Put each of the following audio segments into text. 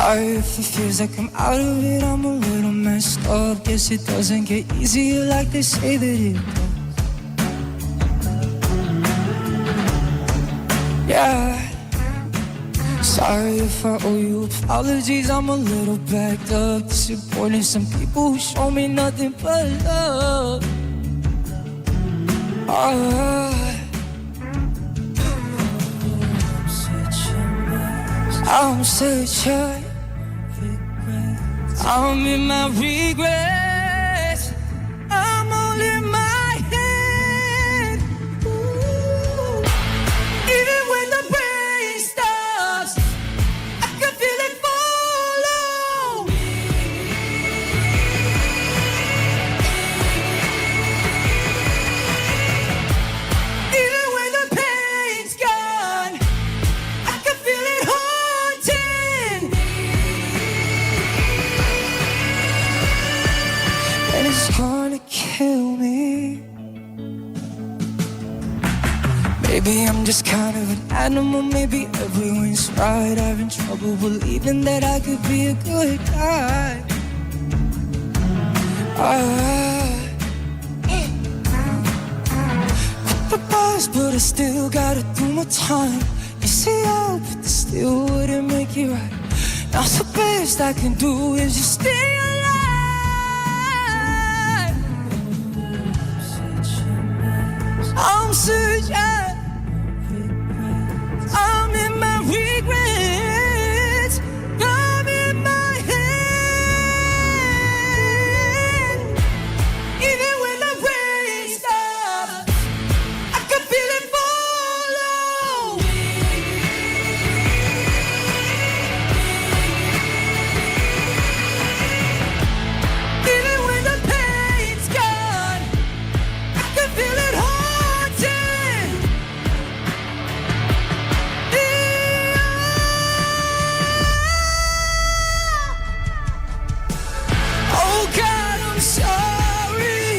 Sorry if it feels like I'm out of it, I'm a little messed up. Guess it doesn't get easier like they say that it does. Yeah. Sorry if I owe you apologies, I'm a little backed up. Disappointing some people who show me nothing but love. I'm such a I'm in my regrets. I'm all in my head. Ooh. Even when the brain stops, I can feel it follow me. Even when the pain's gone, I can feel it haunting me. And it's gonna kill me. Maybe I'm just kind of an animal. Maybe everyone's right. I'm in trouble believing that I could be a good guy. The bars, but I still gotta do my time. You see, I but this still wouldn't make it right. Now the best I can do is just stay alive. I'm searching. I'm in my regrets. I'm in my head. Even when the rain stops, I can feel it follow me. Even when the pain's gone, I can feel it haunting. Oh God, I'm sorry,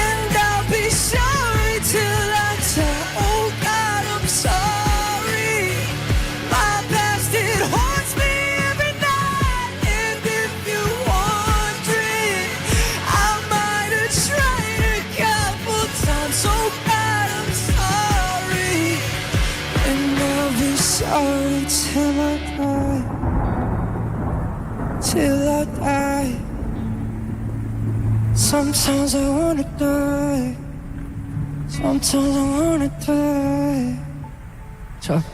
and I'll be sorry till I die. Oh God, I'm sorry. My past, it haunts me every night. And if you're wondering, I might have tried a couple times. Oh God, I'm sorry, and I'll be sorry till I die. Till I die. Sometimes I wanna die. Sometimes I wanna die. Chuck.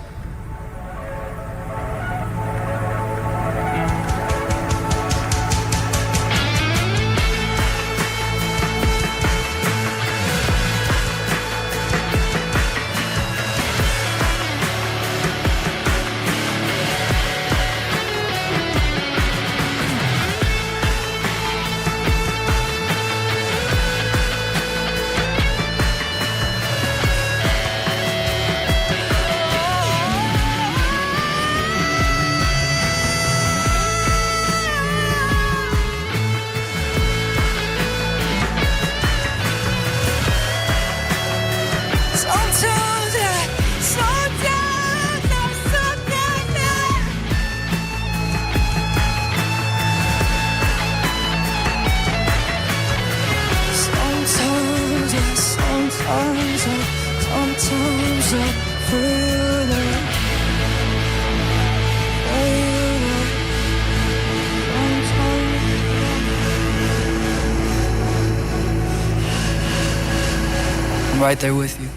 Sometimes I feel it. I'm right there with you.